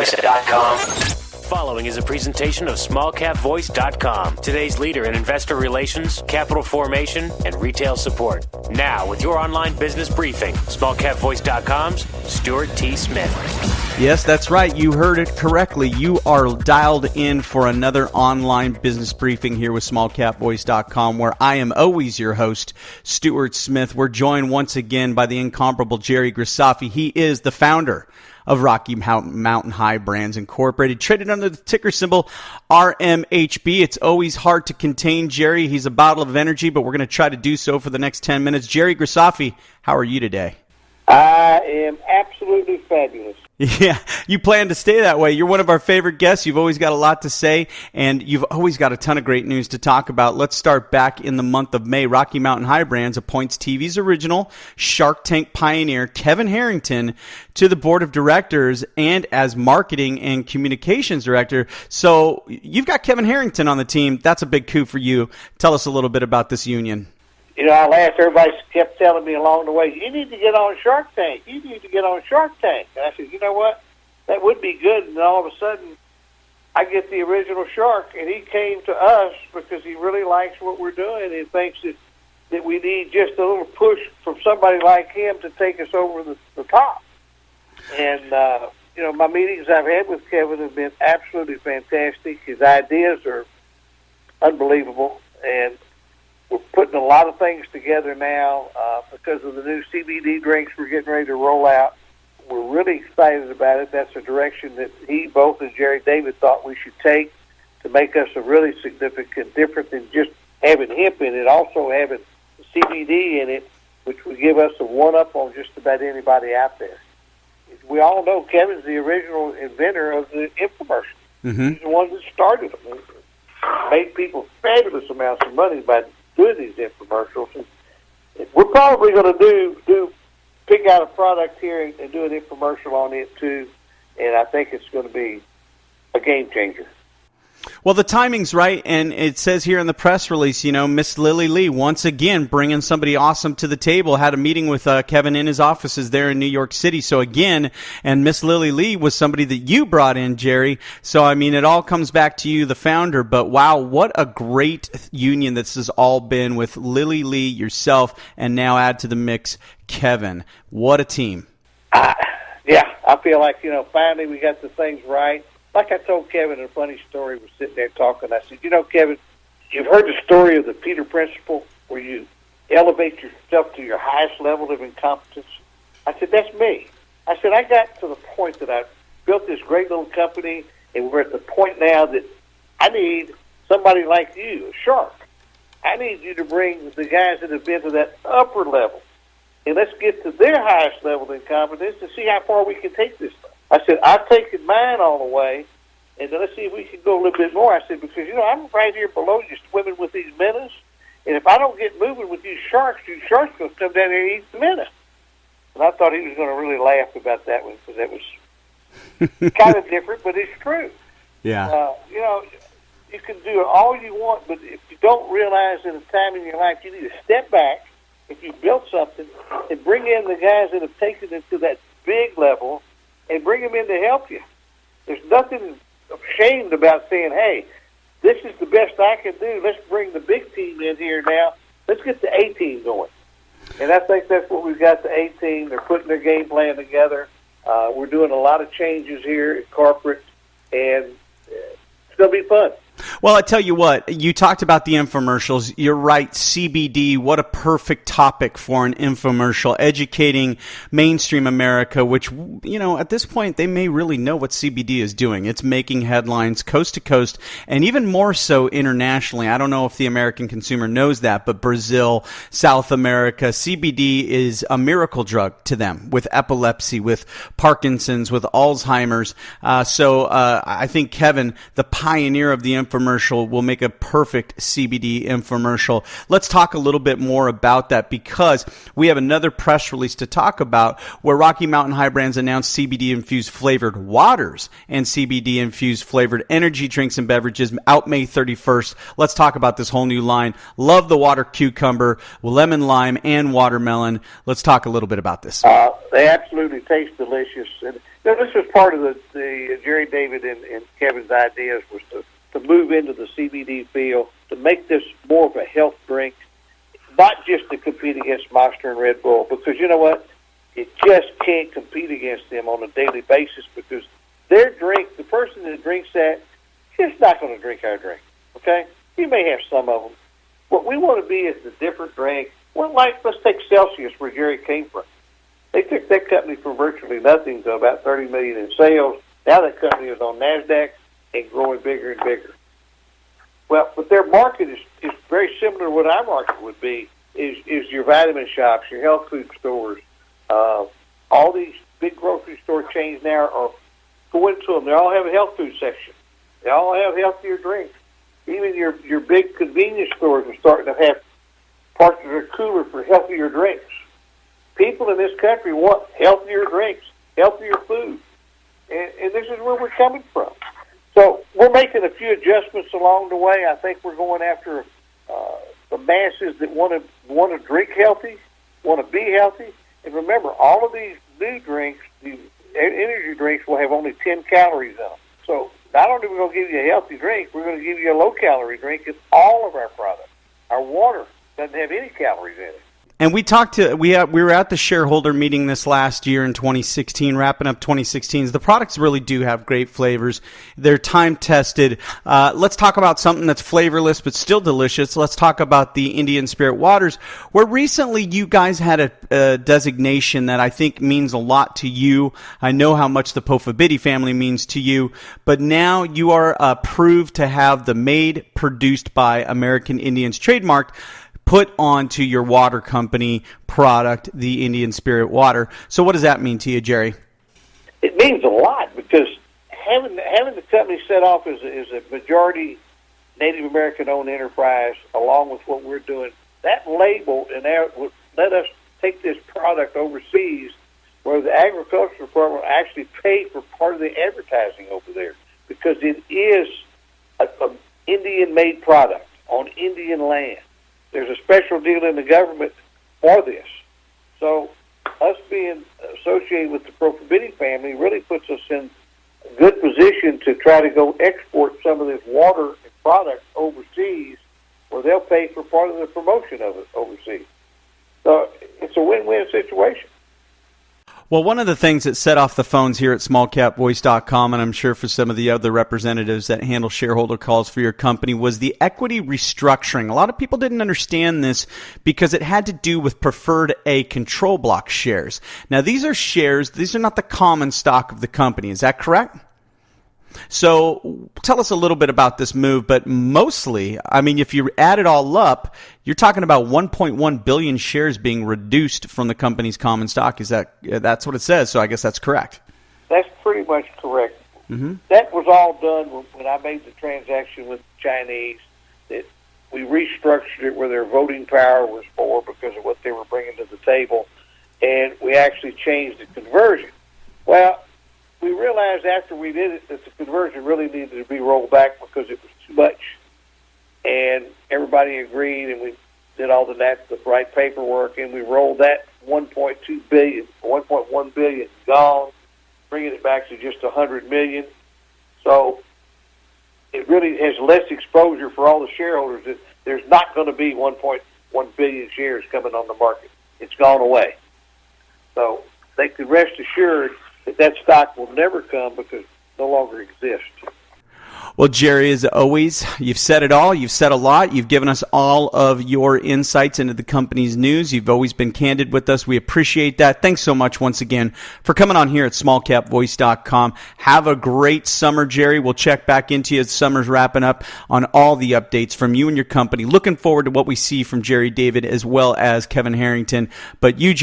SmallCapVoice.com. Following is a presentation of SmallCapVoice.com, today's leader in investor relations, capital formation, and retail support. Now, with your online business briefing, SmallCapVoice.com's Stuart T. Smith. Yes, that's right. You heard it correctly. You are dialed in for another online business briefing here with SmallCapVoice.com, where I am always your host, Stuart Smith. We're joined once again by the incomparable Jerry Grisaffi. He is the founder of Rocky Mountain High Brands Incorporated, traded under the ticker symbol RMHB. It's always hard to contain Jerry. He's a bottle of energy, but we're going to try to do so for the next 10 minutes. Jerry Grisaffi, how are you today? I am absolutely fabulous. Yeah, you plan to stay that way. You're one of our favorite guests. You've always got a lot to say, and you've always got a ton of great news to talk about. Let's start back in the month of May. Rocky Mountain High Brands appoints TV's original Shark Tank pioneer Kevin Harrington to the board of directors and as marketing and communications director. So you've got Kevin Harrington on the team. That's a big coup for you. Tell us a little bit about this union. You know, I laughed. Everybody kept telling me along the way, you need to get on Shark Tank. You need to get on Shark Tank. And I said, you know what? That would be good. And all of a sudden, I get the original Shark, and he came to us because he really likes what we're doing and thinks that we need just a little push from somebody like him to take us over the top. And, you know, my meetings I've had with Kevin have been absolutely fantastic. His ideas are unbelievable, and we're putting a lot of things together now because of the new CBD drinks we're getting ready to roll out. We're really excited about it. That's a direction that he, both and Jerry David, thought we should take to make us a really significant difference than just having hemp in it, also having CBD in it, which would give us a one-up on just about anybody out there. We all know Kevin's the original inventor of the infomercial. Mm-hmm. He's the one that started them. He made people fabulous amounts of money by doing these infomercials. And we're probably going to pick out a product here and do an infomercial on it too, and I think it's going to be a game changer. Well, the timing's right, and it says here in the press release, you know, Miss Lily Lee, once again, bringing somebody awesome to the table, had a meeting with Kevin in his offices there in New York City. So again, and Miss Lily Lee was somebody that you brought in, Jerry. So, I mean, it all comes back to you, the founder, but wow, what a great union this has all been with Lily Lee, yourself, and now add to the mix Kevin. What a team. Yeah, I feel like, you know, finally we got the things right. Like I told Kevin a funny story, we're sitting there talking. I said, you know, Kevin, you've heard the story of the Peter Principle where you elevate yourself to your highest level of incompetence? I said, that's me. I said, I got to the point that I built this great little company, and we're at the point now that I need somebody like you, a shark. I need you to bring the guys that have been to that upper level, and let's get to their highest level of incompetence and see how far we can take this thing. I said, I've taken mine all the way, and then let's see if we can go a little bit more. I said, because, you know, I'm right here below you swimming with these minnows, and if I don't get moving with these sharks are going to come down here and eat the minnow. And I thought he was going to really laugh about that one because that was kind of different, but it's true. Yeah. You know, you can do it all you want, but if you don't realize at a time in your life you need to step back, if you built something, and bring in the guys that have taken it to that big level and bring them in to help you. There's nothing ashamed about saying, hey, this is the best I can do. Let's bring the big team in here now. Let's get the A-team going. And I think that's what we've got, the A-team. They're putting their game plan together. We're doing a lot of changes here at corporate, and it's going to be fun. Well, I tell you what, you talked about the infomercials. You're right, CBD, what a perfect topic for an infomercial, educating mainstream America, which, you know, at this point, they may really know what CBD is doing. It's making headlines coast to coast, and even more so internationally. I don't know if the American consumer knows that, but Brazil, South America, CBD is a miracle drug to them with epilepsy, with Parkinson's, with Alzheimer's. So I think Kevin, the pioneer of the infomercial, will make a perfect CBD infomercial. Let's talk a little bit more about that, because we have another press release to talk about where Rocky Mountain High Brands announced CBD-infused flavored waters and CBD-infused flavored energy drinks and beverages out May 31st. Let's talk about this whole new line. Love the water cucumber, lemon lime, and watermelon. Let's talk a little bit about this. They absolutely taste delicious. And This was part of the Jerry, David, and Kevin's ideas was to move into the CBD field, to make this more of a health drink, not just to compete against Monster and Red Bull, because you know what? It just can't compete against them on a daily basis because their drink, the person that drinks that, is not going to drink our drink, okay? You may have some of them. What we want to be is the different drink. Well, like, let's take Celsius, where Jerry came from. They took that company from virtually nothing to about $30 million in sales. Now that company is on NASDAQ and growing bigger and bigger. Well, but their market is very similar to what our market would be, is your vitamin shops, your health food stores. All these big grocery store chains now are going to them. They all have a health food section. They all have healthier drinks. Even your big convenience stores are starting to have parts of their cooler for healthier drinks. People in this country want healthier drinks, healthier food, and this is where we're coming from. So we're making a few adjustments along the way. I think we're going after the masses that want to drink healthy, want to be healthy. And remember, all of these new drinks, these energy drinks, will have only 10 calories in them. So not only are we going to give you a healthy drink, we're going to give you a low-calorie drink in all of our products. Our water doesn't have any calories in it. And we were at the shareholder meeting this last year in 2016, wrapping up 2016. The products really do have great flavors. They're time tested. Let's talk about something that's flavorless but still delicious. Let's talk about the Indian Spirit Waters, where recently you guys had a designation that I think means a lot to you. I know how much the Pofabidi family means to you, but now you are approved to have the Made Produced by American Indians trademarked put onto your water company product, the Indian Spirit Water. So what does that mean to you, Jerry? It means a lot because having the company set off as a majority Native American-owned enterprise, along with what we're doing, that label and that would let us take this product overseas, where the agricultural department actually paid for part of the advertising over there because it is an Indian-made product on Indian land. There's a special deal in the government for this. So us being associated with the Pofabidi family really puts us in a good position to try to go export some of this water and product overseas where they'll pay for part of the promotion of it overseas. So it's a win-win situation. Well, one of the things that set off the phones here at SmallCapVoice.com, and I'm sure for some of the other representatives that handle shareholder calls for your company, was the equity restructuring. A lot of people didn't understand this because it had to do with preferred A control block shares. Now, these are shares, these are not the common stock of the company. Is that correct? So tell us a little bit about this move, but mostly, I mean, if you add it all up, you're talking about 1.1 billion shares being reduced from the company's common stock. That's what it says, so I guess that's correct. That's pretty much correct. Mm-hmm. That was all done when I made the transaction with the Chinese, that we restructured it where their voting power was more because of what they were bringing to the table, and we actually changed the conversion. Well, we realized after we did it that the conversion really needed to be rolled back because it was too much. And everybody agreed, and we did all the right paperwork, and we rolled that 1.1 billion gone, bringing it back to just 100 million. So it really has less exposure for all the shareholders. There's not going to be 1.1 billion shares coming on the market. It's gone away. So they can rest assured that stock will never come because it no longer exists. Well, Jerry, as always, you've said it all. You've said a lot. You've given us all of your insights into the company's news. You've always been candid with us. We appreciate that. Thanks so much once again for coming on here at SmallCapVoice.com. Have a great summer, Jerry. We'll check back into you as summer's wrapping up on all the updates from you and your company. Looking forward to what we see from Jerry David as well as Kevin Harrington. But you, Jerry,